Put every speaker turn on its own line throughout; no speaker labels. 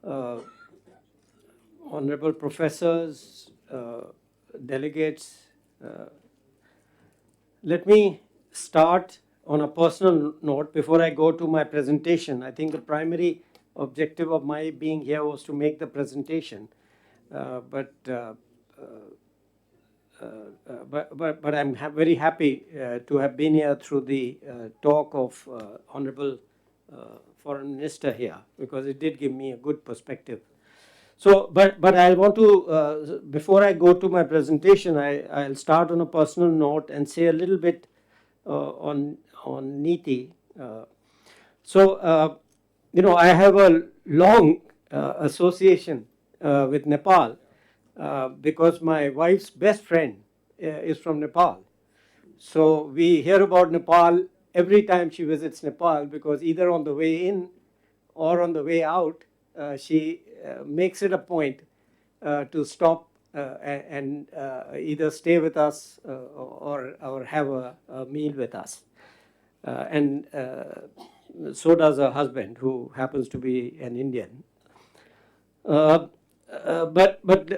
uh, honorable professors, delegates. Let me start on a personal note before I go to my presentation. I think the primary objective of my being here was to make the presentation, but I'm very happy to have been here through the talk of Honorable Foreign Minister here, because it did give me a good perspective. So, but I want to, before I go to my presentation, I'll start on a personal note and say a little bit on Niti. I have a long association with Nepal because my wife's best friend is from Nepal. So we hear about Nepal every time she visits Nepal, because either on the way in or on the way out, she makes it a point to stop and either stay with us or have a meal with us. And so does her husband, who happens to be an Indian. But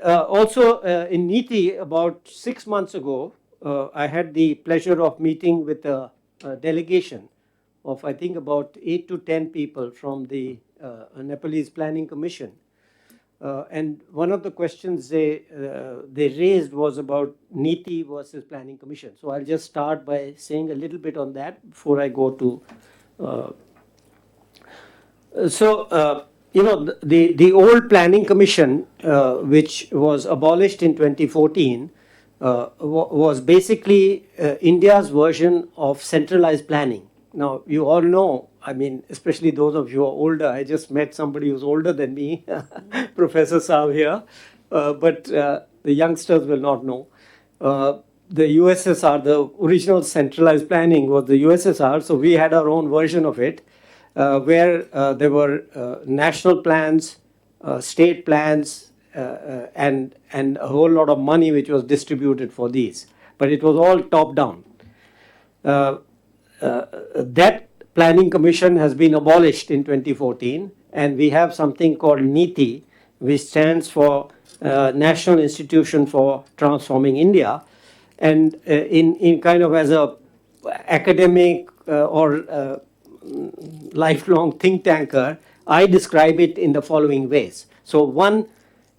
also in Niti, about 6 months ago, I had the pleasure of meeting with a delegation of, I think, about 8 to 10 people from the Nepalese Planning Commission. And one of the questions they raised was about Niti versus Planning Commission. So I'll just start by saying a little bit on that before I go to. The old Planning Commission, which was abolished in 2014, was basically India's version of centralized planning. Now, you all know, I mean, especially those of you who are older. I just met somebody who's older than me, Professor Saab here, but the youngsters will not know. The USSR, the original centralized planning was the USSR, so we had our own version of it, where there were national plans, state plans, and a whole lot of money which was distributed for these. But it was all top-down. That Planning Commission has been abolished in 2014, and we have something called Niti, which stands for National Institution for Transforming India. And in kind of as a academic or lifelong think tanker, I describe it in the following ways. So one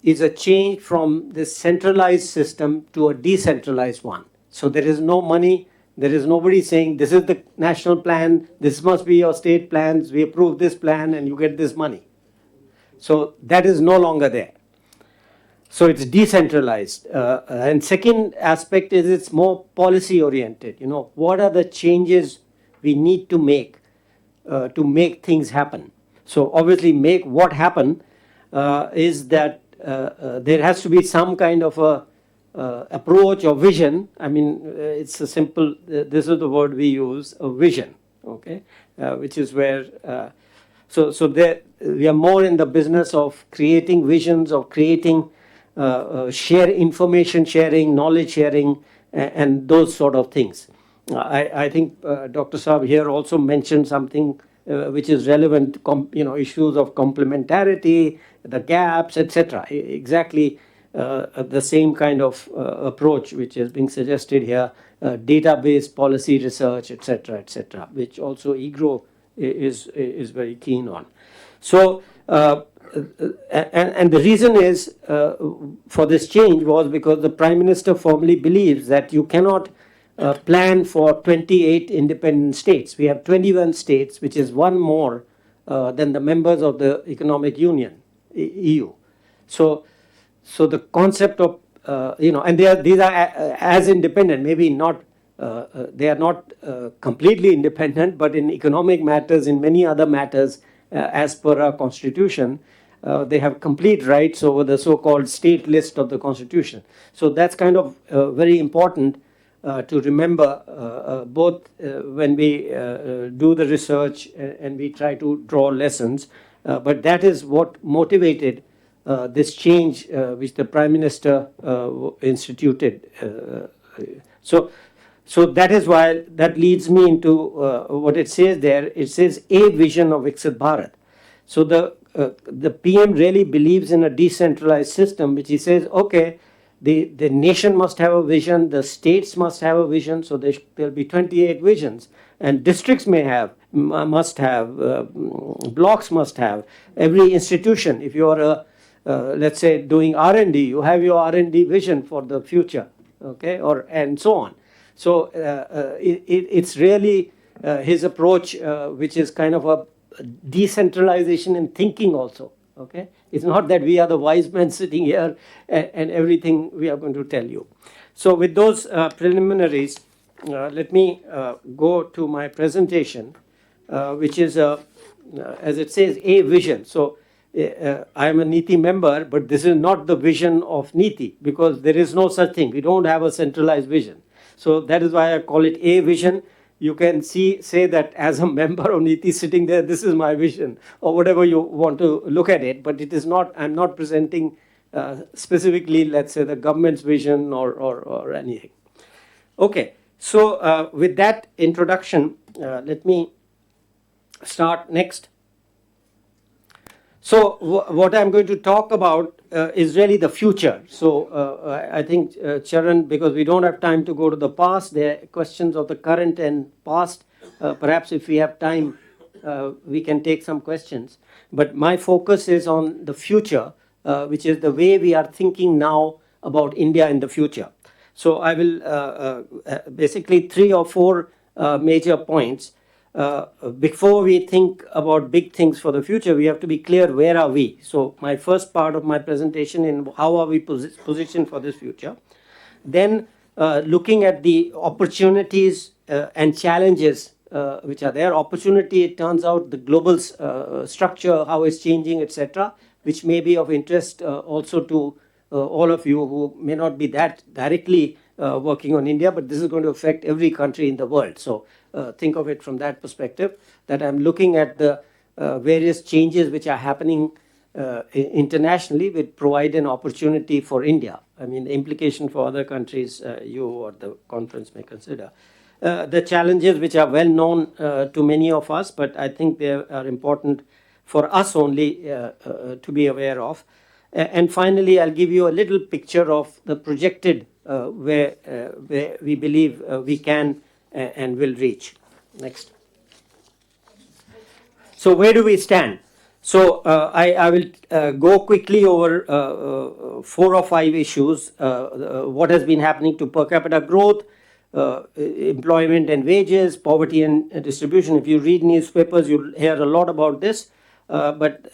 is a change from this centralized system to a decentralized one. So there is no money. There is nobody saying, this is the national plan, this must be your state plans, we approve this plan and you get this money. So that is no longer there. So it's decentralized. And second aspect is it's more policy oriented. You know, what are the changes we need to make things happen? So obviously make what happen is that there has to be some kind of a approach or vision. I mean, it's a simple, this is the word we use, a vision, okay, which is where, so there, we are more in the business of creating visions, of creating, information sharing, knowledge sharing, and those sort of things. I think Dr. Saab here also mentioned something which is relevant, issues of complementarity, the gaps, etc. Exactly. The same kind of approach which is being suggested here, database, policy research, etc., which also Egrow is very keen on. So, and the reason is for this change was because the Prime Minister firmly believes that you cannot plan for 28 independent states. We have 21 states, which is one more than the members of the Economic Union, EU. So the concept of, and these are as independent, maybe not, they are not completely independent, but in economic matters, in many other matters, as per our constitution, they have complete rights over the so-called state list of the constitution. So that's kind of very important to remember, both when we do the research and we try to draw lessons, but that is what motivated this change which the Prime Minister instituted. So that is why that leads me into what it says there. It says a vision of Viksit Bharat. So the the PM really believes in a decentralized system, which he says, okay, the nation must have a vision, the states must have a vision, so there'll be 28 visions, and districts must have, blocks must have, every institution, if you're let's say doing R&D, you have your R&D vision for the future, okay, and so on. So it's really his approach, which is kind of a decentralization in thinking also, okay. It's not that we are the wise men sitting here and everything we are going to tell you. So with those preliminaries, let me go to my presentation, which is, as it says, a vision. So I am a Niti member, but this is not the vision of Niti, because there is no such thing. We don't have a centralized vision. So that is why I call it a vision. You can say that as a member of Niti sitting there, this is my vision, or whatever you want to look at it, but it is not, I'm not presenting specifically, let's say, the government's vision or anything. Okay, so with that introduction, let me start next. So what I'm going to talk about is really the future. So I think, Charan, because we don't have time to go to the past, there are questions of the current and past. Perhaps if we have time, we can take some questions. But my focus is on the future, which is the way we are thinking now about India in the future. So I will basically 3 or 4 major points. Before we think about big things for the future, we have to be clear, where are we? So my first part of my presentation in how are we positioned for this future. Then looking at the opportunities and challenges which are there. Opportunity, it turns out the global structure, how it's changing, etc., which may be of interest also to all of you who may not be that directly working on India, but this is going to affect every country in the world. So think of it from that perspective, that I'm looking at the various changes which are happening internationally, which provide an opportunity for India. I mean, the implication for other countries you or the conference may consider. The challenges which are well known to many of us, but I think they are important for us only to be aware of. And finally, I'll give you a little picture of the projected where we believe we can and will reach. Next. So where do we stand? So I will go quickly over 4 or 5 issues. What has been happening to per capita growth, employment and wages, poverty and distribution. If you read newspapers, you'll hear a lot about this. But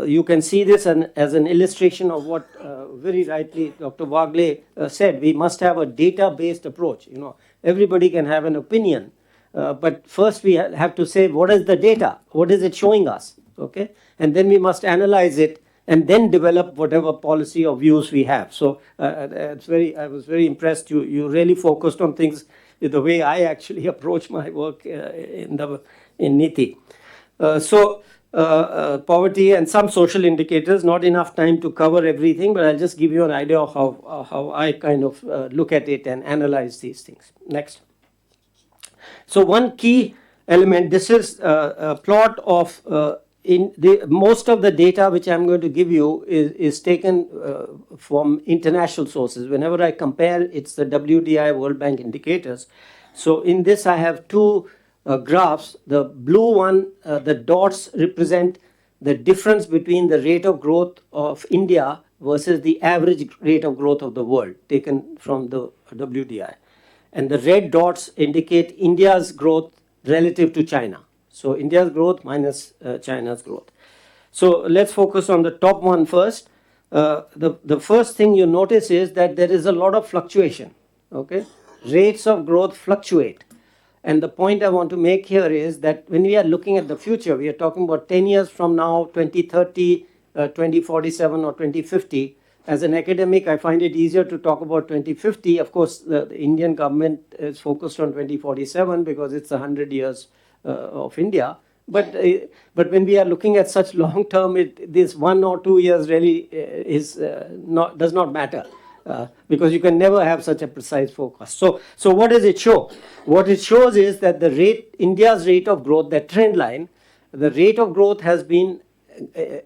you can see this as an illustration of what very rightly Dr. Wagle said. We must have a data-based approach. You know, everybody can have an opinion, but first we have to say, what is the data? What is it showing us? Okay, and then we must analyze it and then develop whatever policy or views we have. So I was very impressed. You really focused on things the way I actually approach my work in Niti. Poverty and some social indicators, not enough time to cover everything, but I'll just give you an idea of how I kind of look at it and analyze these things. Next. So one key element, this is a plot of, most of the data which I'm going to give you is taken from international sources. Whenever I compare, it's the WDI World Bank indicators. So in this I have 2 graphs. The blue one, the dots represent the difference between the rate of growth of India versus the average rate of growth of the world, taken from the WDI. And the red dots indicate India's growth relative to China. So India's growth minus China's growth. So let's focus on the top one first. The first thing you notice is that there is a lot of fluctuation. Okay, rates of growth fluctuate. And the point I want to make here is that when we are looking at the future, we are talking about 10 years from now, 2030, 2047 or 2050. As an academic, I find it easier to talk about 2050. Of course, the Indian government is focused on 2047 because it's 100 years of India. But when we are looking at such long term, this 1 or 2 years really does not matter. Because you can never have such a precise forecast. So what does it show? What it shows is that India's rate of growth, that trend line, the rate of growth has been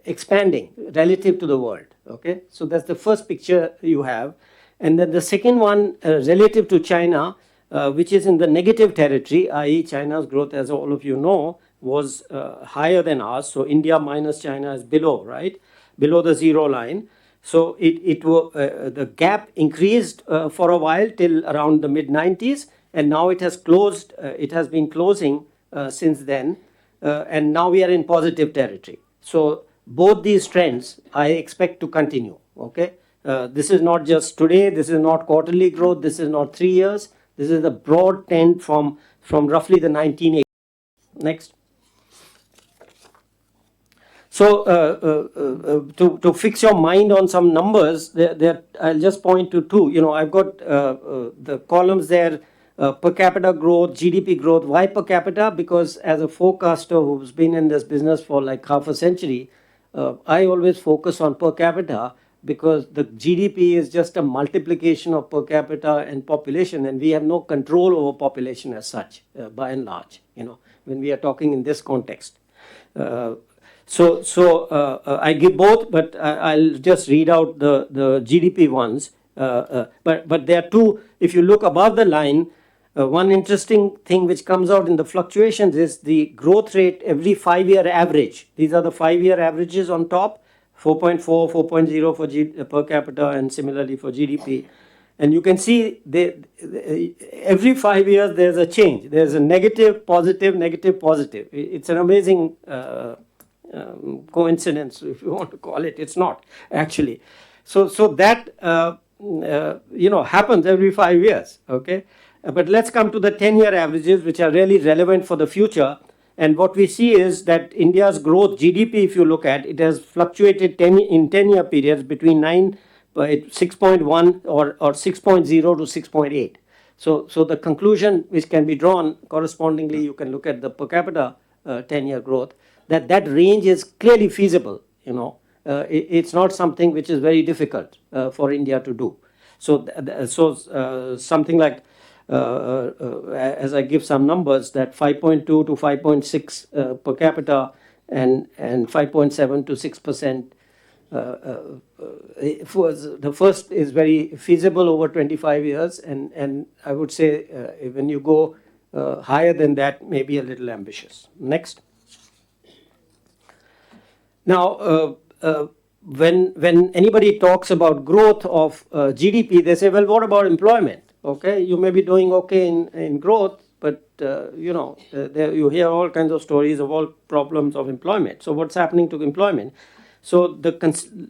expanding relative to the world. Okay, so that's the first picture you have. And then the second one, relative to China, which is in the negative territory, i.e. China's growth, as all of you know, was higher than ours. So India minus China is below, right? Below the zero line. So the gap increased for a while till around the mid-90s, and now it has closed. It has been closing since then, and now we are in positive territory. So both these trends I expect to continue. Okay, this is not just today. This is not quarterly growth. This is not 3 years. This is the broad trend from roughly the 1980s. Next. So to fix your mind on some numbers, I'll just point to two. I've got the columns there, per capita growth, GDP growth. Why per capita? Because as a forecaster who's been in this business for like half a century, I always focus on per capita, because the GDP is just a multiplication of per capita and population, and we have no control over population as such, by and large, when we are talking in this context. So I give both, but I'll just read out the GDP ones. But there are two. If you look above the line, one interesting thing which comes out in the fluctuations is the growth rate every 5-year average. These are the 5-year averages on top, 4.4, 4.0 for per capita, and similarly for GDP. And you can see every 5 years there's a change. There's a negative, positive, negative, positive. It's an amazing coincidence, if you want to call it. It's not, actually. So that happens every 5 years. Okay, but let's come to the 10-year averages, which are really relevant for the future. And what we see is that India's growth, GDP, if you look at it, has fluctuated in 10-year periods between 6.1 or 6.0 to 6.8. So the conclusion which can be drawn correspondingly, you can look at the per capita 10-year growth, that range is clearly feasible. It's not something which is very difficult for India to do. So something like, as I give some numbers, that 5.2 to 5.6 per capita and 5.7 to 6%. The first is very feasible over 25 years, and I would say when you go higher than that, maybe a little ambitious. Next. Now, when anybody talks about growth of GDP, they say, well, what about employment? Okay, you may be doing okay in growth, but you hear all kinds of stories of all problems of employment. So what's happening to employment? So the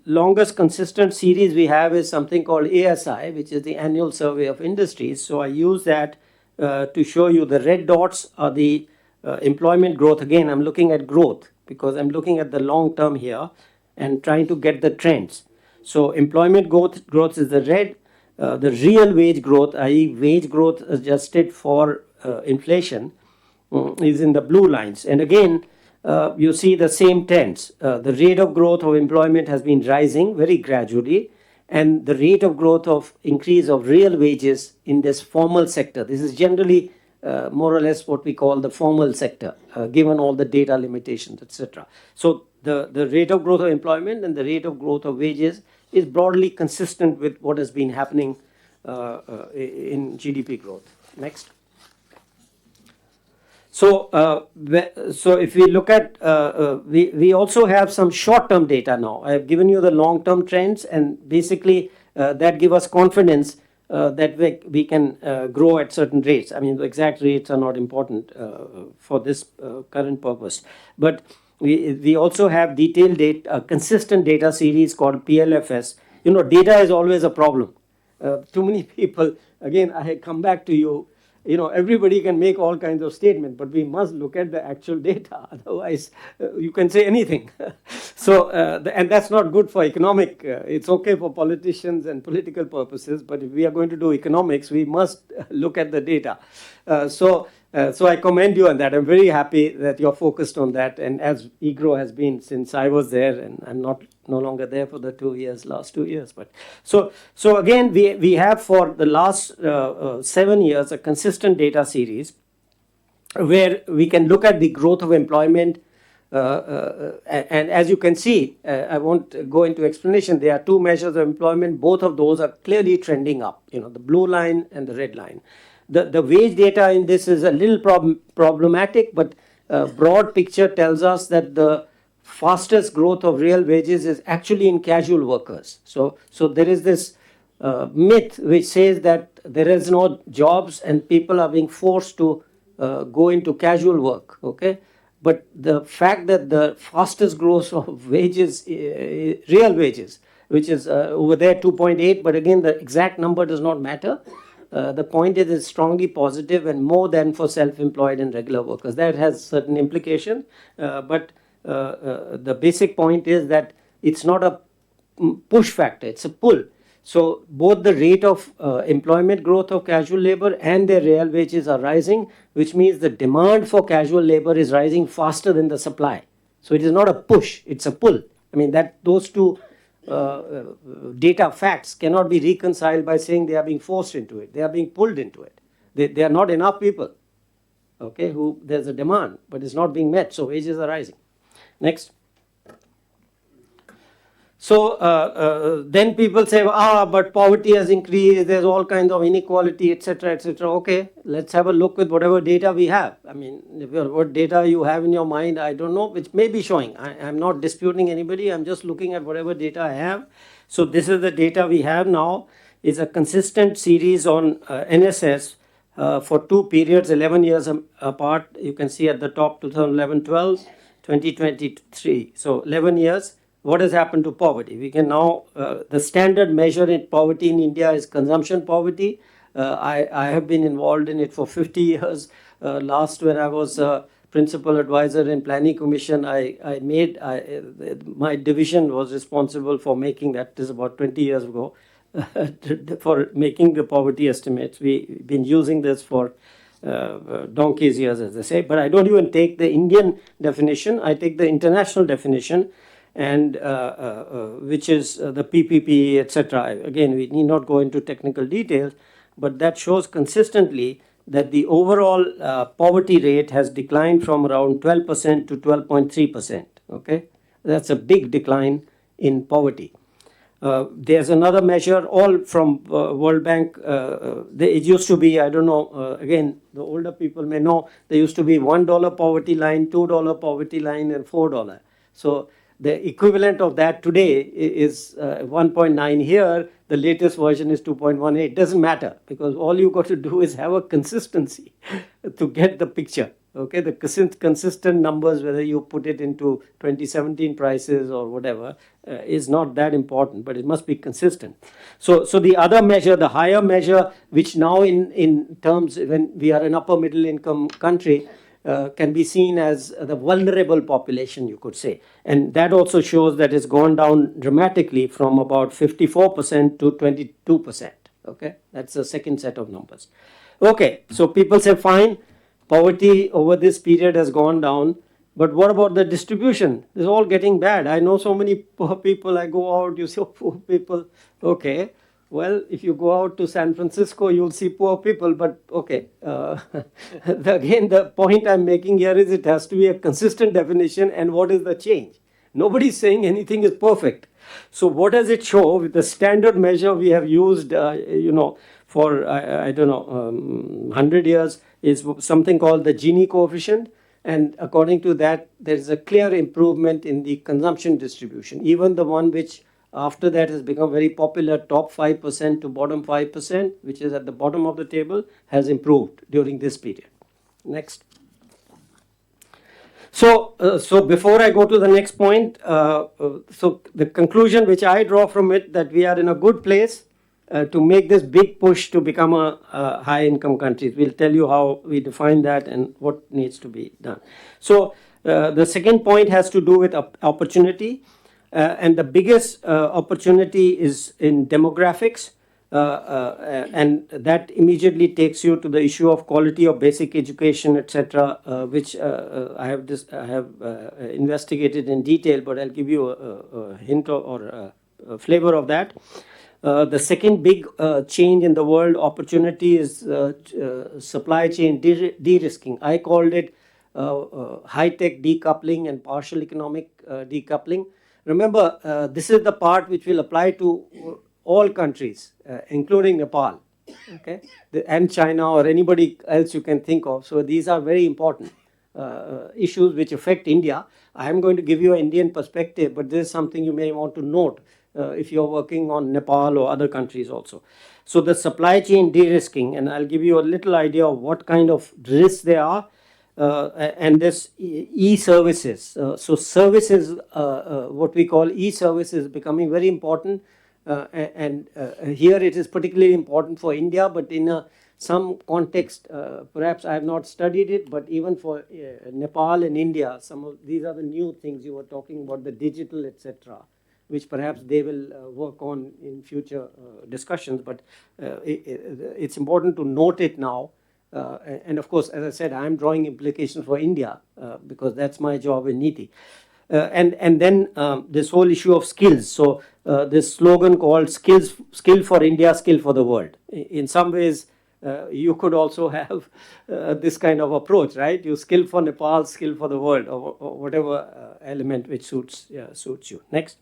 longest consistent series we have is something called ASI, which is the Annual Survey of Industries. So I use that to show you the red dots are the employment growth. Again, I'm looking at growth because I'm looking at the long term here and trying to get the trends. So employment growth is the red. The real wage growth, i.e. wage growth adjusted for inflation, is in the blue lines. And again, you see the same trends. The rate of growth of employment has been rising very gradually, and the rate of growth of increase of real wages in this formal sector. This is generally more or less what we call the formal sector, given all the data limitations, etc. So the rate of growth of employment and the rate of growth of wages is broadly consistent with what has been happening in GDP growth. Next. So if we look at, we also have some short-term data now. I have given you the long-term trends, and basically that give us confidence that we can grow at certain rates. I mean, the exact rates are not important for this current purpose. But we also have detailed data, consistent data series called PLFS. Data is always a problem. Too many people, again, I come back to you, everybody can make all kinds of statements, but we must look at the actual data. Otherwise, you can say anything. So, and that's not good for economic. It's okay for politicians and political purposes, but if we are going to do economics, we must look at the data. So I commend you on that. I'm very happy that you're focused on that, and as Egrow has been since I was there, and I'm no longer there for the last 2 years. But so again, we have for the last 7 years a consistent data series where we can look at the growth of employment And as you can see, I won't go into explanation. There are two measures of employment. Both of those are clearly trending up. The blue line and the red line. The wage data in this is a little problematic, but broad picture tells us that the fastest growth of real wages is actually in casual workers. So there is this myth which says that there is no jobs and people are being forced to go into casual work. Okay. But the fact that the fastest growth of wages, real wages, which is over there 2.8, but again the exact number does not matter. The point is it's strongly positive and more than for self-employed and regular workers. That has certain implications, but the basic point is that it's not a push factor, it's a pull. So both the rate of employment growth of casual labor and their real wages are rising, which means the demand for casual labor is rising faster than the supply. So it is not a push, it's a pull. I mean, that those two data facts cannot be reconciled by saying they are being forced into it. They are being pulled into it. They are not enough people, okay, who there's a demand, but it's not being met, so wages are rising. Next. So then people say, but poverty has increased, there's all kinds of inequality, etc., etc. Okay, let's have a look with whatever data we have. I mean, what data you have in your mind, I don't know, which may be showing. I'm not disputing anybody, I'm just looking at whatever data I have. So this is the data we have now. It's a consistent series on NSS for two periods, 11 years apart. You can see at the top 2011-12, 2023. So 11 years. What has happened to poverty? We can now, the standard measure in poverty in India is consumption poverty. I have been involved in it for 50 years. Last, when I was principal advisor in Planning Commission, my division was responsible for making that. This is about 20 years ago, for making the poverty estimates. We've been using this for donkey's years, as they say. But I don't even take the Indian definition. I take the international definition, and which is the PPP, etc. Again, we need not go into technical details, but that shows consistently that the overall poverty rate has declined from around 12% to 12.3%. Okay, that's a big decline in poverty. There's another measure, all from World Bank. It used to be, I don't know, again, the older people may know, there used to be $1 poverty line, $2 poverty line, and $4. So the equivalent of that today is 1.9 here. The latest version is 2.18. It doesn't matter, because all you got to do is have a consistency to get the picture. Okay, the consistent numbers, whether you put it into 2017 prices or whatever, is not that important, but it must be consistent. So the other measure, the higher measure, which now in terms, when we are an upper middle income country, can be seen as the vulnerable population, you could say. And that also shows that it's gone down dramatically from about 54% to 22%. Okay, that's the second set of numbers. Okay, so people say, fine, poverty over this period has gone down, but what about the distribution? It's all getting bad. I know so many poor people. I go out, you see poor people. Okay, well, if you go out to San Francisco, you'll see poor people, but okay. Again, the point I'm making here is it has to be a consistent definition, and what is the change? Nobody's saying anything is perfect. So what does it show? With the standard measure we have used, for, I don't know, 100 years, is something called the Gini coefficient. And according to that, there is a clear improvement in the consumption distribution. Even the one which after that has become very popular, top 5% to bottom 5%, which is at the bottom of the table, has improved during this period. Next. So before I go to the next point, so the conclusion which I draw from it, that we are in a good place to make this big push to become a high-income country. We'll tell you how we define that and what needs to be done. So the second point has to do with opportunity. And the biggest opportunity is in demographics, and that immediately takes you to the issue of quality of basic education, etc., which I have investigated in detail, but I'll give you a hint or a flavor of that. The second big change in the world opportunity is supply chain de-risking. I called it high-tech decoupling and partial economic decoupling. Remember, this is the part which will apply to all countries, including Nepal, okay, and China or anybody else you can think of. So these are very important issues which affect India. I am going to give you an Indian perspective, but this is something you may want to note if you're working on Nepal or other countries also. So the supply chain de-risking, and I'll give you a little idea of what kind of risks there are. And this e-services. So services, what we call e-services, becoming very important. And here it is particularly important for India, but in some context, perhaps I have not studied it, but even for Nepal and India, some of these are the new things you were talking about, the digital, etc., which perhaps they will work on in future discussions. But it's important to note it now. And of course, as I said, I'm drawing implications for India because that's my job in Niti. And then this whole issue of skills. So this slogan called skill for India, skill for the world. In some ways, you could also have this kind of approach, right? You skill for Nepal, skill for the world, or whatever element which suits you. Next.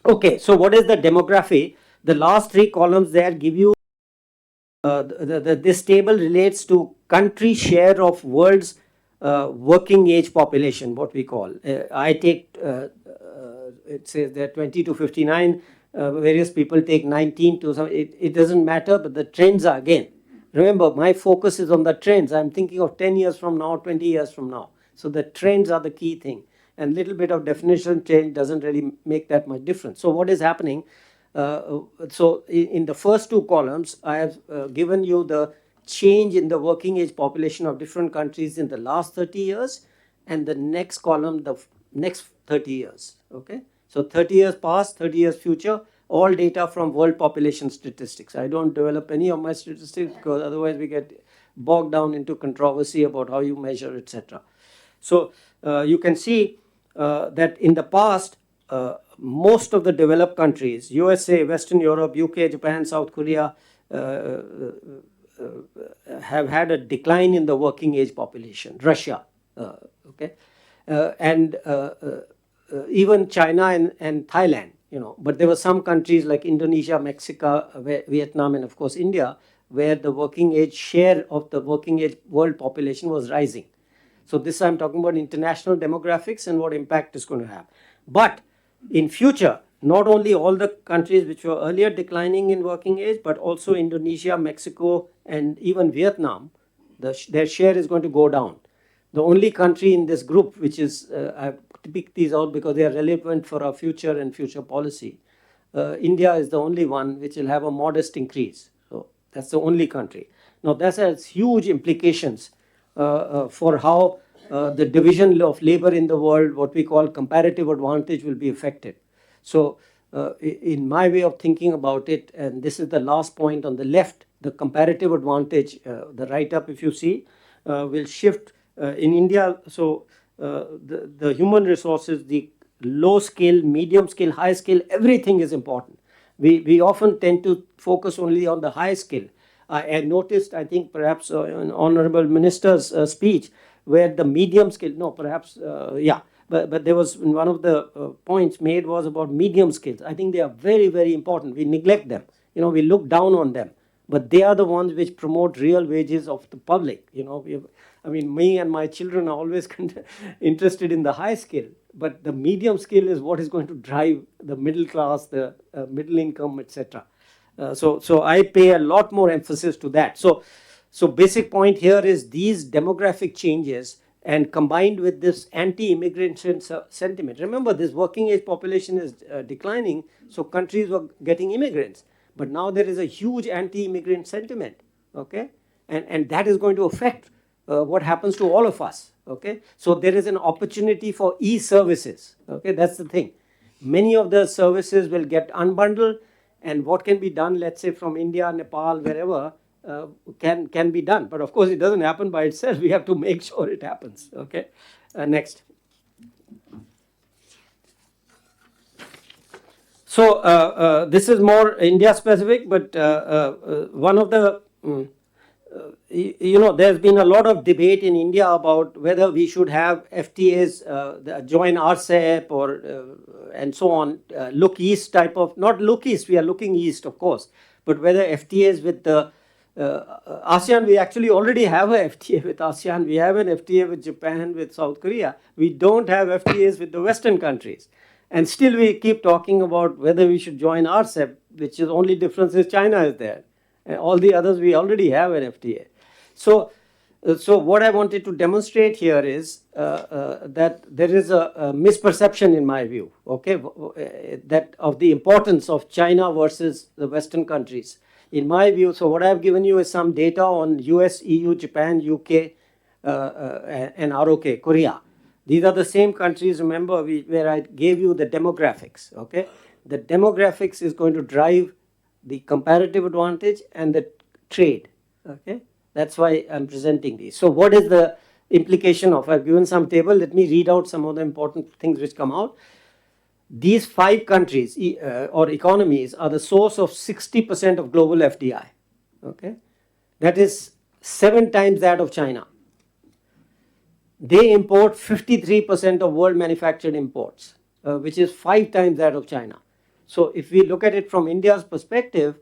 Okay, so what is the demography? The last three columns there give you this table relates to country share of world's working age population, what we call. I take, it says there 20 to 59, various people take 19 to some, it doesn't matter, but the trends are again. Remember, my focus is on the trends. I'm thinking of 10 years from now, 20 years from now. So the trends are the key thing. And little bit of definition change doesn't really make that much difference. So what is happening? So in the first two columns, I have given you the change in the working age population of different countries in the last 30 years, and the next column, the next 30 years. Okay, so 30 years past, 30 years future, all data from world population statistics. I don't develop any of my statistics because otherwise we get bogged down into controversy about how you measure, etc. So you can see that in the past, most of the developed countries, USA, Western Europe, UK, Japan, South Korea, have had a decline in the working age population. Russia, okay, and even China and Thailand, you know. But there were some countries like Indonesia, Mexico, Vietnam, and of course India, where the working age share of the working age world population was rising. So this I'm talking about international demographics and what impact it's going to have. But in future, not only all the countries which were earlier declining in working age, but also Indonesia, Mexico, and even Vietnam, their share is going to go down. The only country in this group, which is, I've picked these out because they are relevant for our future and future policy. India is the only one which will have a modest increase. So that's the only country. Now that has huge implications for how the division of labor in the world, what we call comparative advantage, will be affected. So in my way of thinking about it, and this is the last point on the left, the comparative advantage, the write-up if you see, will shift in India. So the human resources, the low skill, medium skill, high skill, everything is important. We often tend to focus only on the high skill. I noticed, I think perhaps an honorable minister's speech where the medium skill, no, perhaps, yeah, but there was one of the points made was about medium skills. I think they are very, very important. We neglect them. You know, we look down on them, but they are the ones which promote real wages of the public. You know, I mean, me and my children are always interested in the high skill, but the medium skill is what is going to drive the middle class, the middle income, etc. So I pay a lot more emphasis to that. So basic point here is these demographic changes and combined with this anti-immigration sentiment. Remember, this working age population is declining, so countries were getting immigrants. But now there is a huge anti-immigrant sentiment, okay? And that is going to affect what happens to all of us, okay? So there is an opportunity for e-services, okay? That's the thing. Many of the services will get unbundled, and what can be done, let's say from India, Nepal, wherever, can be done. But of course, it doesn't happen by itself. We have to make sure it happens, okay? Next. So this is more India specific, but one of the there's been a lot of debate in India about whether we should have FTAs, join RCEP and so on, look east type of, not look east, we are looking east, of course, but whether FTAs with the ASEAN, we actually already have a FTA with ASEAN, we have an FTA with Japan, with South Korea. We don't have FTAs with the Western countries. And still we keep talking about whether we should join RCEP, which is only difference is China is there. And all the others we already have an FTA. So what I wanted to demonstrate here is that there is a misperception in my view, okay, that of the importance of China versus the Western countries. In my view, so what I've given you is some data on US, EU, Japan, UK, and ROK, Korea. These are the same countries, remember, where I gave you the demographics, okay? The demographics is going to drive the comparative advantage and the trade, okay? That's why I'm presenting these. So what is the implication of, I've given some table, let me read out some of the important things which come out. These 5 countries or economies are the source of 60% of global FDI, okay? That is 7 times that of China. They import 53% of world manufactured imports, which is 5 times that of China. So if we look at it from India's perspective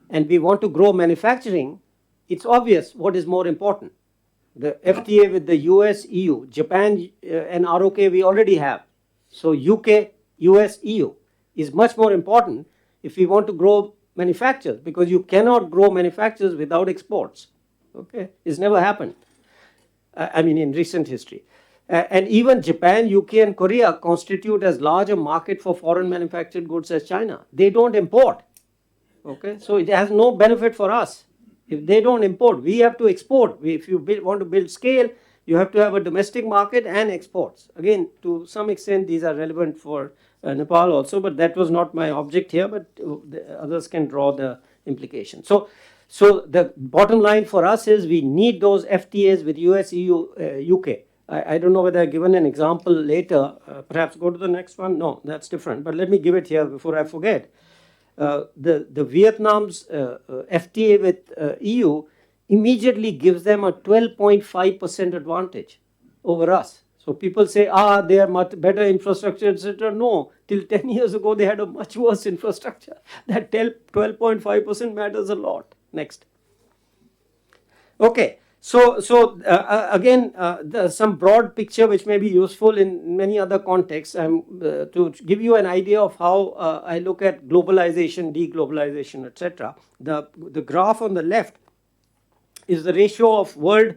and we want to grow manufacturing, it's obvious what is more important. The FTA with the US, EU, Japan and ROK we already have. So UK, US, EU is much more important if we want to grow manufacturers, because you cannot grow manufacturers without exports. Okay, it's never happened. I mean, in recent history. And even Japan, UK, and Korea constitute as large a market for foreign manufactured goods as China. They don't import. Okay, so it has no benefit for us. If they don't import, we have to export. If you want to build scale, you have to have a domestic market and exports. Again, to some extent, these are relevant for Nepal also, but that was not my object here, but the others can draw the implication. So the bottom line for us is we need those FTAs with US, EU, UK. I don't know whether I've given an example later. Perhaps go to the next one. No, that's different. But let me give it here before I forget. The Vietnam's FTA with EU immediately gives them a 12.5% advantage over us. So people say, they are much better infrastructure, etc. No, till 10 years ago, they had a much worse infrastructure. That 12.5% matters a lot. Next. Okay, so again, some broad picture which may be useful in many other contexts to give you an idea of how I look at globalization, deglobalization, etc. The graph on the left is the ratio of world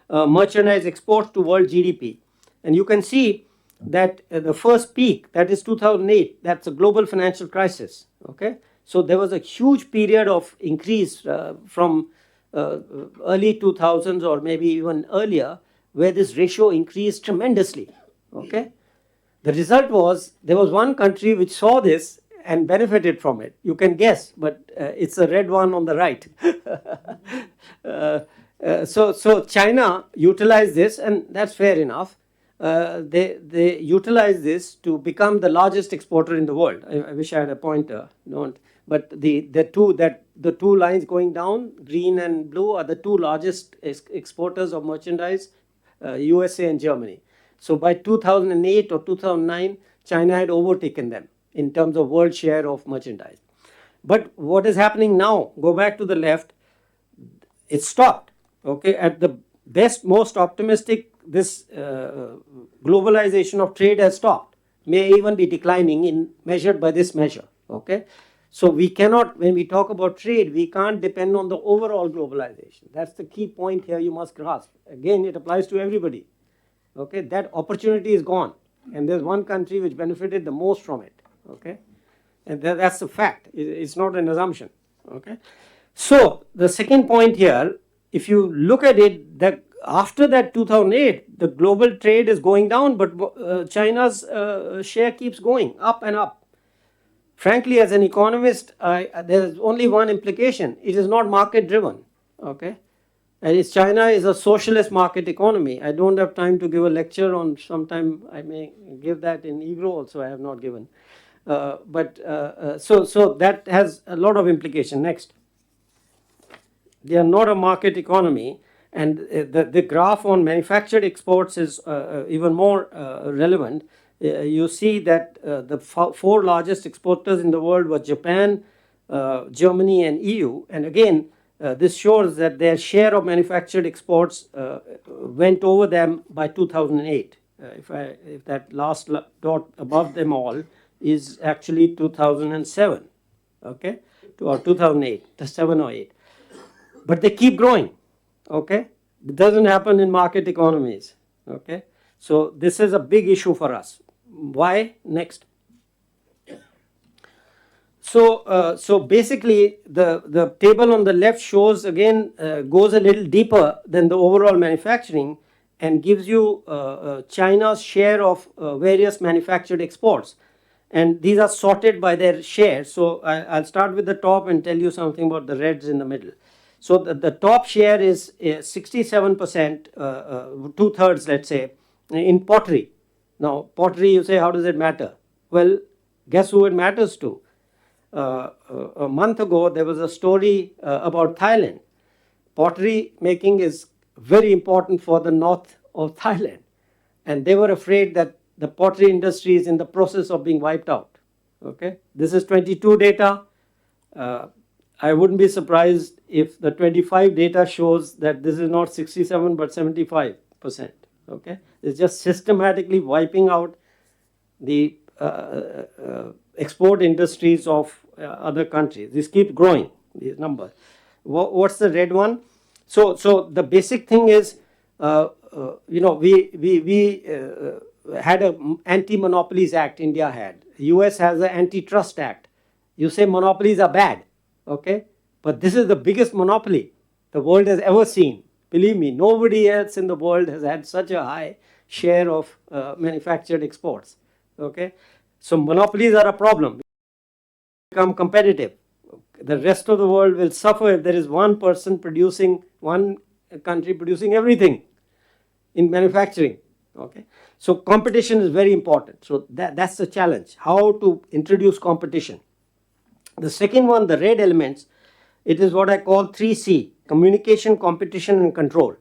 merchandise exports to world GDP. And you can see that the first peak, that is 2008, that's a global financial crisis, okay? So there was a huge period of increase from early 2000s or maybe even earlier, where this ratio increased tremendously, okay? The result was, there was one country which saw this and benefited from it. You can guess, but it's the red one on the right. So China utilized this, and that's fair enough. They utilized this to become the largest exporter in the world. I wish I had a pointer, don't. But the two lines going down, green and blue, are the 2 largest exporters of merchandise, USA and Germany. So by 2008 or 2009, China had overtaken them in terms of world share of merchandise. But what is happening now? Go back to the left. It stopped. Okay, at the best, most optimistic, this globalization of trade has stopped. May even be declining measured by this measure. Okay. So we cannot, when we talk about trade, we can't depend on the overall globalization. That's the key point here you must grasp. Again, it applies to everybody. Okay, that opportunity is gone. And there's one country which benefited the most from it. Okay, and that's a fact. It's not an assumption. Okay, so the second point here, if you look at it, that after that 2008, the global trade is going down, but China's share keeps going up and up. Frankly, as an economist, there's only one implication. It is not market driven, okay? And China is a socialist market economy. I don't have time to give a lecture on, sometime I may give that in Egrow also, I have not given. So that has a lot of implication. Next. They are not a market economy. And the graph on manufactured exports is even more relevant. You see that the four largest exporters in the world were Japan, Germany, and EU. And again, this shows that their share of manufactured exports went over them by 2008. If that last dot above them all is actually 2007, okay, or 2008, the 7 or 8. But they keep growing, okay? It doesn't happen in market economies, okay? So this is a big issue for us. Why? Next. So basically, the table on the left shows, again, goes a little deeper than the overall manufacturing and gives you China's share of various manufactured exports. And these are sorted by their share. So I'll start with the top and tell you something about the reds in the middle. So the top share is 67%, 2/3, let's say, in pottery. Now, pottery, you say, how does it matter? Well, guess who it matters to? A month ago, there was a story about Thailand. Pottery making is very important for the north of Thailand. And they were afraid that the pottery industry is in the process of being wiped out. Okay, this is 22 data. I wouldn't be surprised if the 25 data shows that this is not 67 but 75%. Okay, it's just systematically wiping out the export industries of other countries. This keeps growing, these numbers. What's the red one? So the basic thing is, we had an Anti-Monopolies Act, India had. US has an Antitrust Act. You say monopolies are bad, okay? But this is the biggest monopoly the world has ever seen. Believe me, nobody else in the world has had such a high share of manufactured exports, okay? So monopolies are a problem. Become competitive. The rest of the world will suffer if there is one person producing, one country producing everything in manufacturing, okay? So competition is very important. So that's the challenge, how to introduce competition. The second one, the red elements, it is what I call 3C, communication, competition, and control.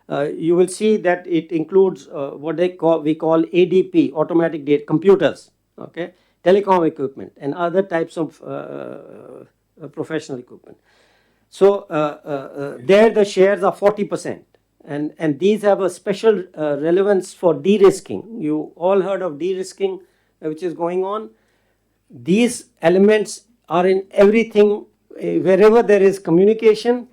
You will see that it includes what we call ADP, automatic data, computers, okay, telecom equipment, and other types of professional equipment. So there the shares are 40%. And these have a special relevance for de-risking. You all heard of de-risking, which is going on. These elements are in everything, wherever there is communication,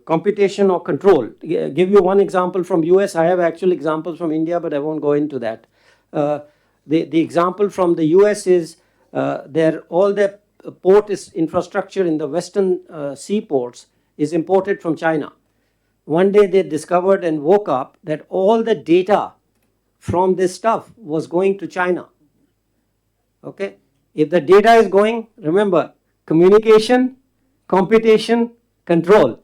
computation or control. Give you one example from US. I have actual examples from India, but I won't go into that. The example from the US is all the port infrastructure in the western seaports is imported from China. One day they discovered and woke up that all the data from this stuff was going to China. Okay, if the data is going, remember, communication, computation, control.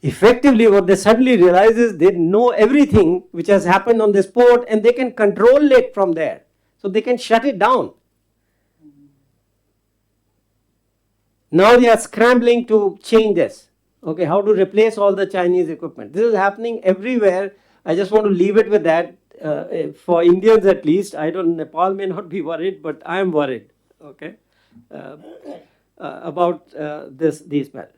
Effectively, what they suddenly realize is they know everything which has happened on this port and they can control it from there. So they can shut it down. Now they are scrambling to change this. Okay, how to replace all the Chinese equipment. This is happening everywhere. I just want to leave it with that. For Indians at least, Nepal may not be worried, but I am worried, okay, about these matters.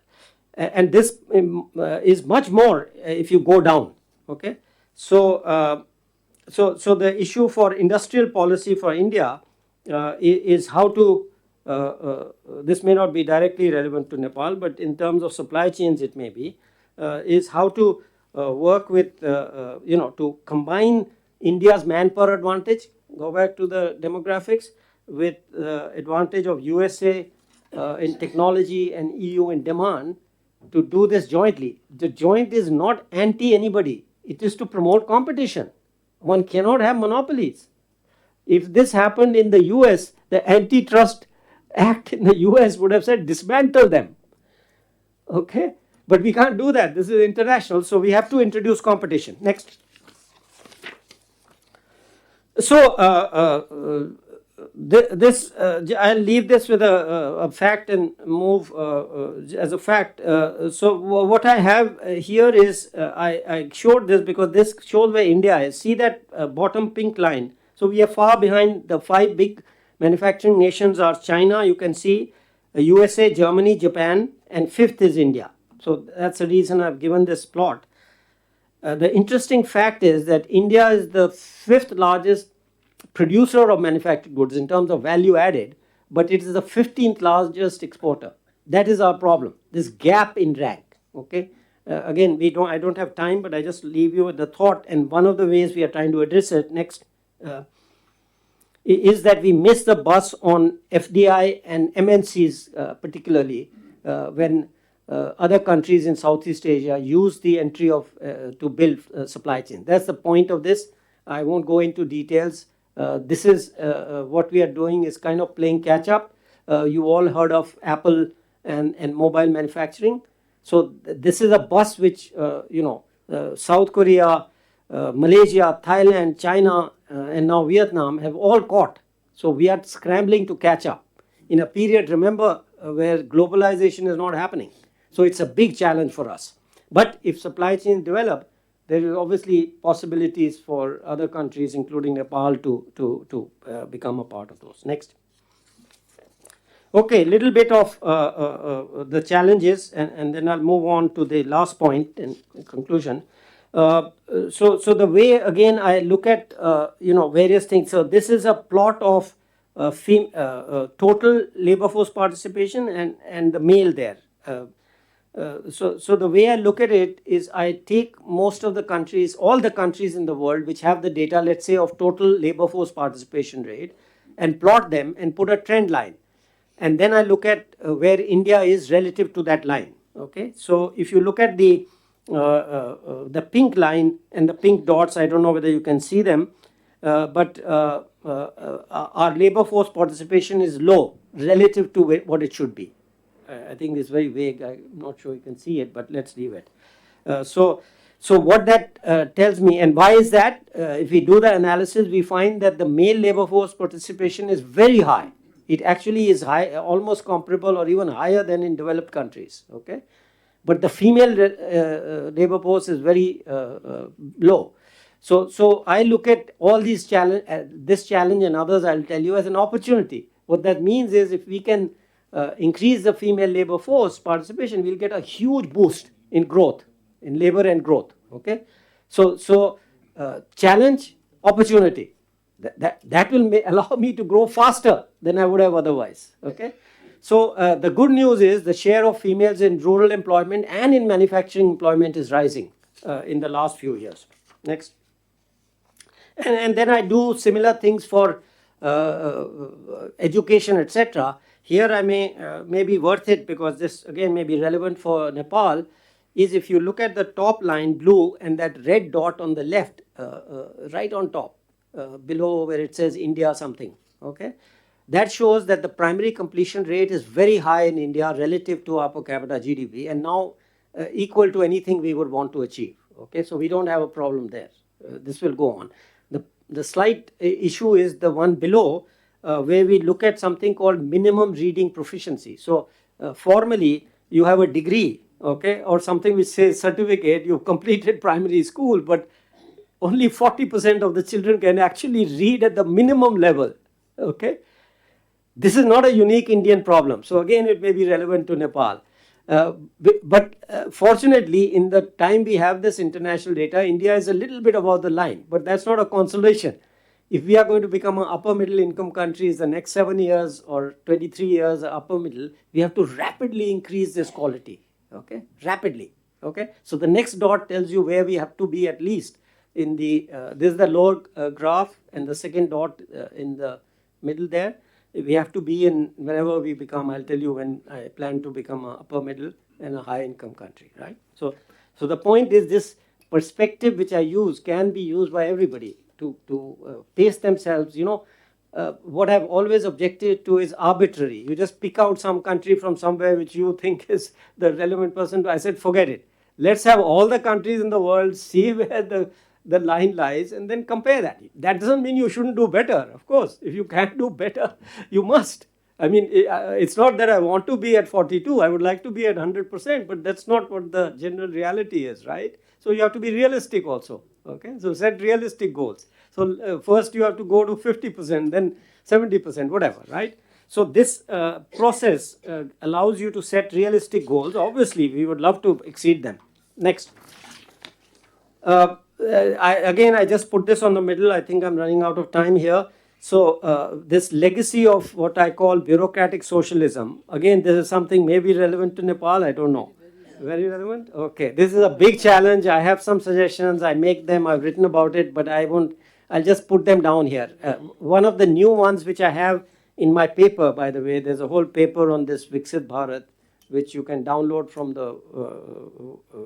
And this is much more if you go down, okay. So the issue for industrial policy for India is how to, this may not be directly relevant to Nepal, but in terms of supply chains it may be, is how to work with, to combine India's manpower advantage, go back to the demographics, with advantage of USA in technology and EU in demand, to do this jointly. The joint is not anti anybody, it is to promote competition. One cannot have monopolies. If this happened in the US, the Antitrust Act in the US would have said dismantle them. Okay, but we can't do that. This is international, so we have to introduce competition. Next. So I'll leave this with a fact and move as a fact. What I have here is, I showed this because this shows where India is. See that bottom pink line. So we are far behind. The 5 big manufacturing nations are China, you can see, USA, Germany, Japan, and 5th is India. So that's the reason I've given this plot. The interesting fact is that India is the 5th largest producer of manufactured goods in terms of value added, but it is the 15th largest exporter. That is our problem, this gap in rank. Okay. Again, I don't have time, but I just leave you with the thought. And one of the ways we are trying to address it next is that we miss the bus on FDI and MNCs, particularly when other countries in Southeast Asia use the entry of to build supply chain. That's the point of this. I won't go into details. This is what we are doing is kind of playing catch up. You all heard of Apple and mobile manufacturing. So this is a bus which South Korea, Malaysia, Thailand, China, and now Vietnam have all caught. So we are scrambling to catch up in a period, remember, where globalization is not happening. So it's a big challenge for us. But if supply chains develop, there is obviously possibilities for other countries, including Nepal, to become a part of those. Next. Okay, little bit of the challenges, and then I'll move on to the last point in conclusion. So the way, again, I look at various things. So this is a plot of total labor force participation and the male there. So the way I look at it is I take most of the countries, all the countries in the world which have the data, let's say, of total labor force participation rate, and plot them and put a trend line. And then I look at where India is relative to that line. Okay, so if you look at the pink line and the pink dots, I don't know whether you can see them, but our labor force participation is low relative to what it should be. I think it's very vague. I'm not sure you can see it, but let's leave it. So what that tells me, and why is that? If we do the analysis, we find that the male labor force participation is very high. It actually is high, almost comparable or even higher than in developed countries. Okay, but the female labor force is very low. So I look at all these this challenge and others, I'll tell you, as an opportunity. What that means is if we can increase the female labor force participation, we'll get a huge boost in growth, in labor and growth. Okay, so challenge, opportunity. That will allow me to grow faster than I would have otherwise. Okay, so the good news is the share of females in rural employment and in manufacturing employment is rising in the last few years. Next. And then I do similar things for education, etc. Here I may be worth it because this again may be relevant for Nepal, is if you look at the top line, blue, and that red dot on the left, right on top, below where it says India something, okay? That shows that the primary completion rate is very high in India relative to our per capita GDP, and now equal to anything we would want to achieve, okay? So we don't have a problem there. This will go on. The slight issue is the one below, where we look at something called minimum reading proficiency. So formally, you have a degree, okay, or something which says certificate, you've completed primary school, but only 40% of the children can actually read at the minimum level, okay. This is not a unique Indian problem. So again, it may be relevant to Nepal. But fortunately, in the time we have this international data, India is a little bit above the line, but that's not a consolation. If we are going to become an upper middle income country in the next 7 years or 23 years, upper middle, we have to rapidly increase this quality, okay, rapidly, okay. So the next dot tells you where we have to be at least in the, this is the lower graph, and the second dot in the middle there. We have to be in, whenever we become, I'll tell you when I plan to become an upper middle and a high income country, right? So the point is this perspective which I use can be used by everybody to pace themselves. You know, what I've always objected to is arbitrary. You just pick out some country from somewhere which you think is the relevant person. I said, forget it. Let's have all the countries in the world, see where the line lies, and then compare that. That doesn't mean you shouldn't do better. Of course, if you can't do better, you must. I mean, it's not that I want to be at 42. I would like to be at 100%, but that's not what the general reality is, right? So you have to be realistic also. Okay, so set realistic goals. So first you have to go to 50%, then 70%, whatever, right? So this process allows you to set realistic goals. Obviously, we would love to exceed them. Next. I just put this on the middle. I think I'm running out of time here. So this legacy of what I call bureaucratic socialism, again, this is something maybe relevant to Nepal, I don't know. Very relevant? Okay, this is a big challenge. I have some suggestions, I make them, I've written about it, but I'll just put them down here. One of the new ones which I have in my paper, by the way, there's a whole paper on this Viksit Bharat, which you can download from the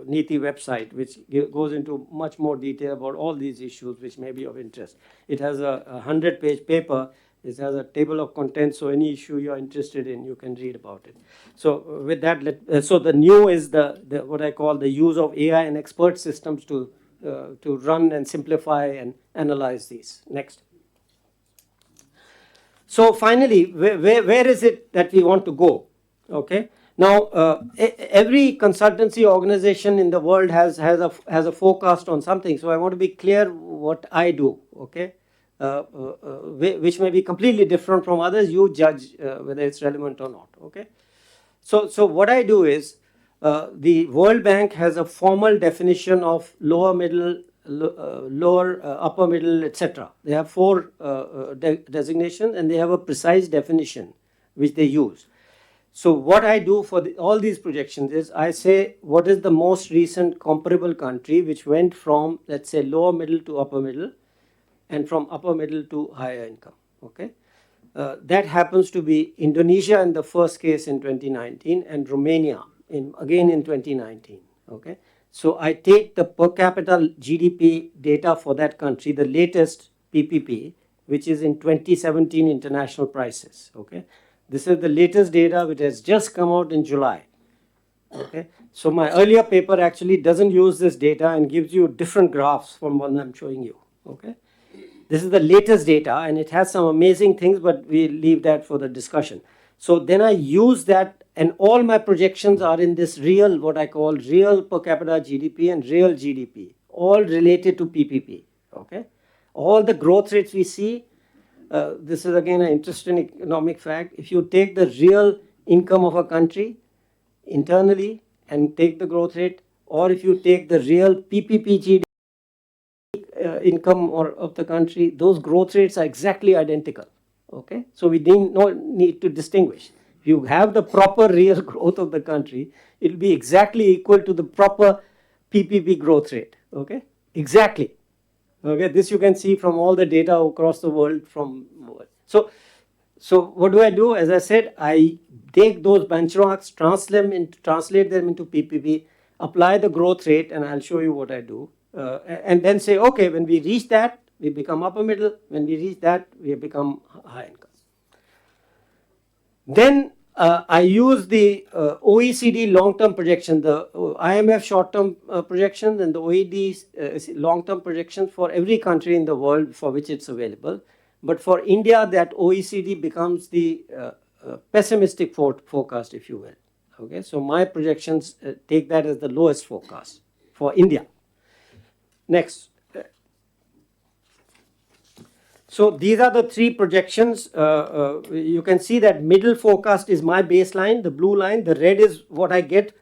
Niti website, which goes into much more detail about all these issues which may be of interest. It has a 100-page paper. It has a table of contents, so any issue you're interested in, you can read about it. So with that, so the new is the what I call the use of AI and expert systems to run and simplify and analyze these. Next. So finally, where is it that we want to go? Okay. Now, every consultancy organization in the world has a forecast on something. So I want to be clear what I do. Okay. Which may be completely different from others. You judge whether it's relevant or not. Okay. So what I do is the World Bank has a formal definition of lower middle, lower, upper middle, etc. They have 4 designations, and they have a precise definition which they use. So what I do for all these projections is I say what is the most recent comparable country which went from, let's say, lower middle to upper middle, and from upper middle to higher income. Okay, that happens to be Indonesia in the first case in 2019, and Romania again in 2019. Okay, so I take the per capita GDP data for that country, the latest PPP, which is in 2017 international prices. Okay, this is the latest data which has just come out in July. Okay, so my earlier paper actually doesn't use this data and gives you different graphs from what I'm showing you. Okay. This is the latest data, and it has some amazing things, but we'll leave that for the discussion. So then I use that, and all my projections are in this real, what I call real per capita GDP and real GDP, all related to PPP. Okay, all the growth rates we see, this is again an interesting economic fact. If you take the real income of a country internally and take the growth rate, or if you take the real PPP GDP, income of the country, those growth rates are exactly identical. Okay, so we need to distinguish. If you have the proper real growth of the country, it will be exactly equal to the proper PPP growth rate. Okay, exactly. Okay, this you can see from all the data across the world. So what do I do? As I said, I take those benchmarks, translate them into PPP, apply the growth rate, and I'll show you what I do. And then say, okay, when we reach that, we become upper middle. When we reach that, we become high income. Then I use the OECD long-term projection, the IMF short-term projections, and the OECD long-term projections for every country in the world for which it's available. But for India, that OECD becomes the pessimistic forecast, if you will. Okay, so my projections take that as the lowest forecast for India. Next. So these are the 3 projections. You can see that middle forecast is my baseline, the blue line. The red is what I get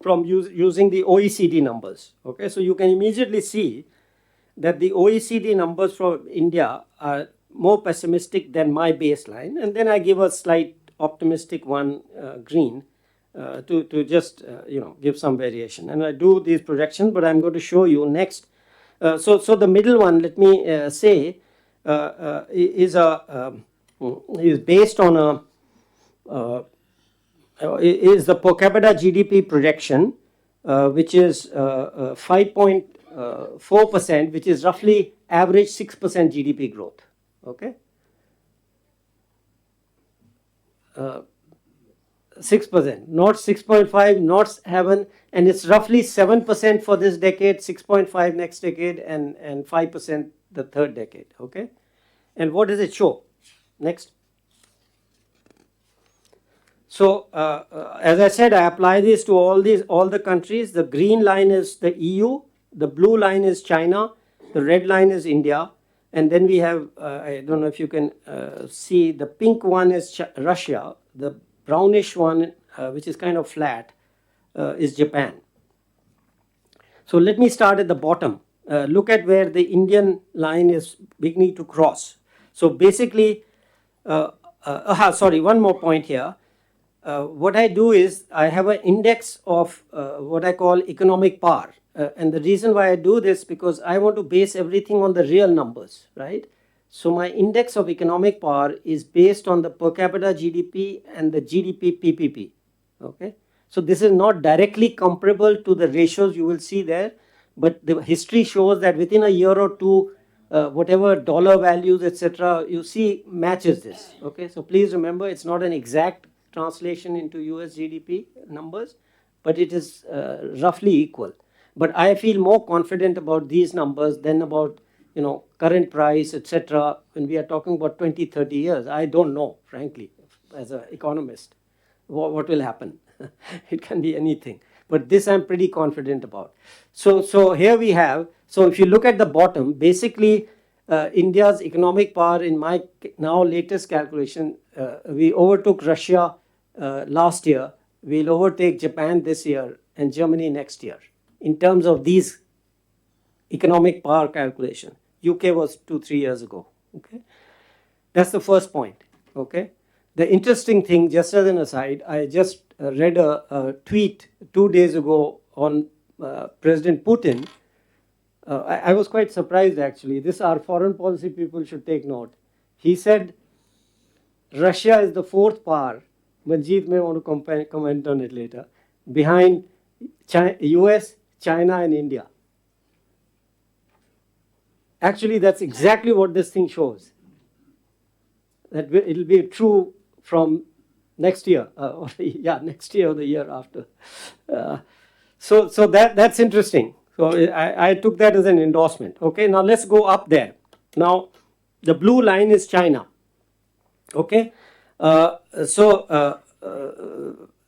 from using the OECD numbers. Okay, so you can immediately see that the OECD numbers for India are more pessimistic than my baseline. And then I give a slight optimistic one, green, to just give some variation. And I do these projections, but I'm going to show you next. So the middle one, let me say, is based on is the per capita GDP projection, which is 5.4%, which is roughly average 6% GDP growth. Okay. 6%, not 6.5, not 7, and it's roughly 7% for this decade, 6.5 next decade, and 5% the third decade. Okay, and what does it show? Next. So as I said, I apply this to all the countries. The green line is the EU, the blue line is China, the red line is India, and then we have I don't know if you can see, the pink one is Russia, the brownish one which is kind of flat is Japan. So let me start at the bottom. Look at where the Indian line is beginning to cross. So basically, sorry, one more point here. What I do is I have an index of what I call economic power. And the reason why I do this, because I want to base everything on the real numbers, right? So my index of economic power is based on the per capita GDP and the GDP PPP. Okay, so this is not directly comparable to the ratios you will see there, but the history shows that within a year or two, whatever dollar values, etc., you see matches this. Okay, so please remember, it's not an exact translation into US GDP numbers, but it is roughly equal. But I feel more confident about these numbers than about, you know, current price, etc. When we are talking about 20, 30 years, I don't know, frankly, as an economist, what will happen. It can be anything. But this I'm pretty confident about. So here we have, so if you look at the bottom, basically India's economic power in my now latest calculation, we overtook Russia last year, we'll overtake Japan this year and Germany next year in terms of these economic power calculation. UK was 2-3 years ago. Okay, that's the first point. Okay, the interesting thing, just as an aside, I just read a tweet 2 days ago on President Putin. I was quite surprised actually. This, our foreign policy people should take note. He said Russia is the fourth power. Manjeet may want to comment on it later. Behind US, China and India. Actually, that's exactly what this thing shows. That it will be true from next year, next year or the year after. So that's interesting. So I took that as an endorsement. Okay, now let's go up there. Now, the blue line is China. Okay, a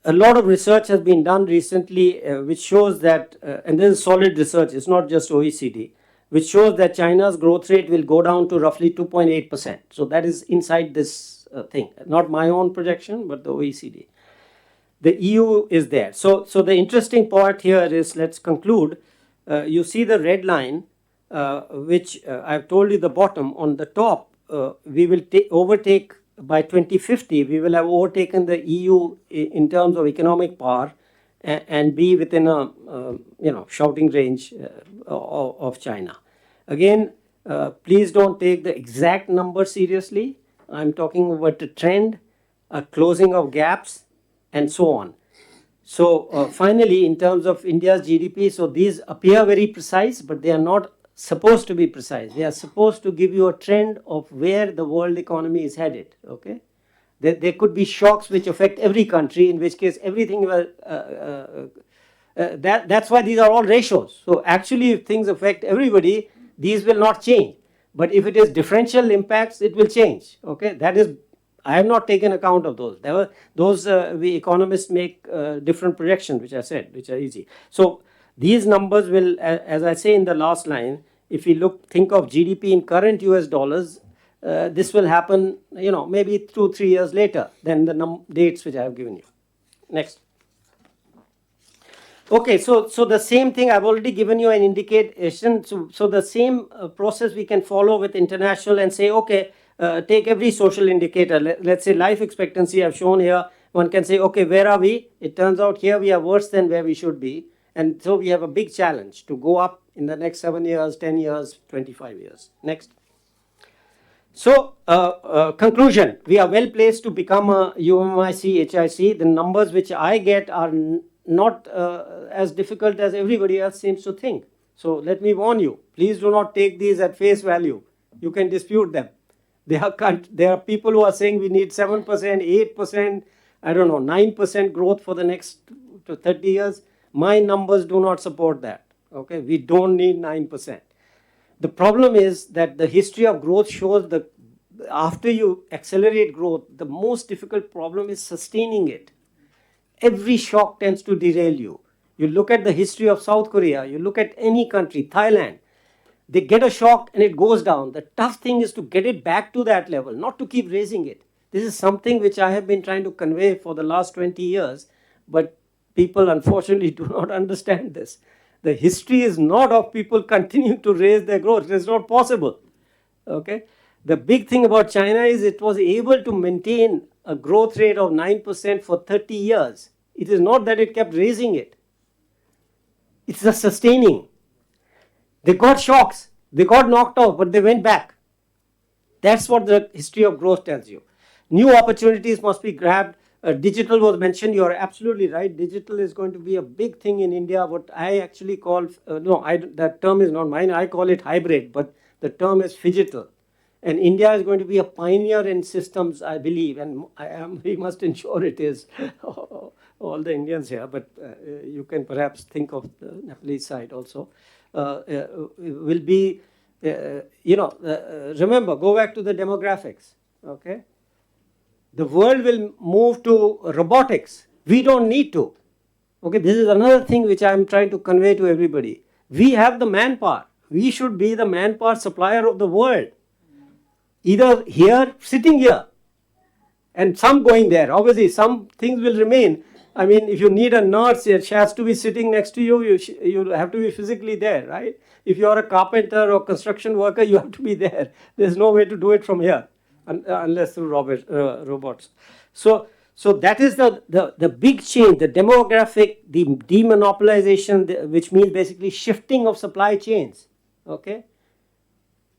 lot of research has been done recently which shows that, and this is solid research, it's not just OECD, which shows that China's growth rate will go down to roughly 2.8%. So that is inside this thing, not my own projection, but the OECD. The EU is there. So the interesting part here is, let's conclude. You see the red line, which I've told you the bottom. On the top, we will overtake by 2050. We will have overtaken the EU in terms of economic power and be within a shouting range of China. Again, please don't take the exact number seriously. I'm talking about a trend, a closing of gaps, and so on. So finally, in terms of India's GDP, so these appear very precise, but they are not supposed to be precise. They are supposed to give you a trend of where the world economy is headed. Okay, there could be shocks which affect every country, in which case everything will. That's why these are all ratios. So actually, if things affect everybody, these will not change. But if it is differential impacts, it will change. Okay, that is, I have not taken account of those. We economists make different projections, which I said, which are easy. So these numbers will, as I say in the last line, if we think of GDP in current US dollars, this will happen, maybe 2-3 years later than the dates which I have given you. Next. Okay, so the same thing, I've already given you an indication. So the same process we can follow with international and say, okay, take every social indicator. Let's say life expectancy I've shown here. One can say, okay, where are we? It turns out here we are worse than where we should be. And so we have a big challenge to go up in the next 7 years, 10 years, 25 years. Next. So, conclusion, we are well placed to become a UMIC, HIC. The numbers which I get are not as difficult as everybody else seems to think. So let me warn you, please do not take these at face value. You can dispute them. There are people who are saying we need 7%, 8%. I don't know, 9% growth for the next to 30 years. My numbers do not support that. Okay, we don't need 9%. The problem is that the history of growth shows that after you accelerate growth, the most difficult problem is sustaining it. Every shock tends to derail you. You look at the history of South Korea, you look at any country, Thailand, they get a shock and it goes down. The tough thing is to get it back to that level, not to keep raising it. This is something which I have been trying to convey for the last 20 years, but people unfortunately do not understand this. The history is not of people continuing to raise their growth. It is not possible. Okay? The big thing about China is it was able to maintain a growth rate of 9% for 30 years. It is not that it kept raising it. It's the sustaining. They got shocks. They got knocked out, but they went back. That's what the history of growth tells you. New opportunities must be grabbed. Digital was mentioned. You are absolutely right. Digital is going to be a big thing in India. What I actually call, that term is not mine. I call it hybrid, but the term is phygital. And India is going to be a pioneer in systems, I believe, and we must ensure it is. All the Indians here, but you can perhaps think of the Nepalese side also. Will be, remember, go back to the demographics, okay? The world will move to robotics. We don't need to. Okay, this is another thing which I'm trying to convey to everybody. We have the manpower. We should be the manpower supplier of the world. Either here, sitting here, and some going there. Obviously, some things will remain. I mean, if you need a nurse, she has to be sitting next to you. You have to be physically there, right? If you are a carpenter or construction worker, you have to be there. There's no way to do it from here, unless through robots. So that is the big change, the demographic, the demonopolization, which means basically shifting of supply chains. Okay,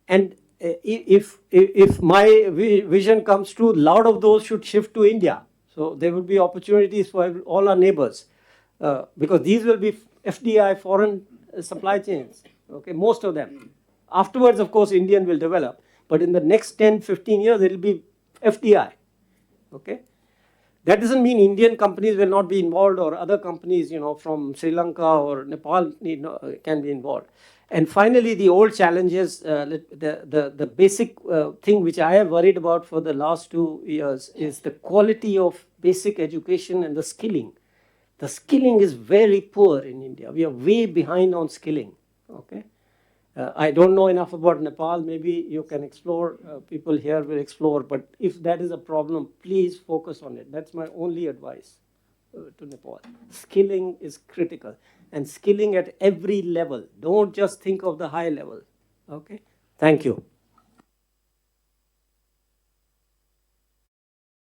and if my vision comes true, a lot of those should shift to India. So there will be opportunities for all our neighbors, because these will be FDI, foreign supply chains, okay, most of them. Afterwards, of course, Indian will develop, but in the next 10, 15 years, it will be FDI, okay. That doesn't mean Indian companies will not be involved, or other companies, from Sri Lanka or Nepal can be involved. And finally, the old challenges, the basic thing which I have worried about for the last 2 years is the quality of basic education and the skilling. The skilling is very poor in India. We are way behind on skilling. Okay, I don't know enough about Nepal. Maybe you can explore. People here will explore. But if that is a problem, please focus on it. That's my only advice to Nepal. Skilling is critical. And skilling at every level. Don't just think of the high level. Okay? Thank you.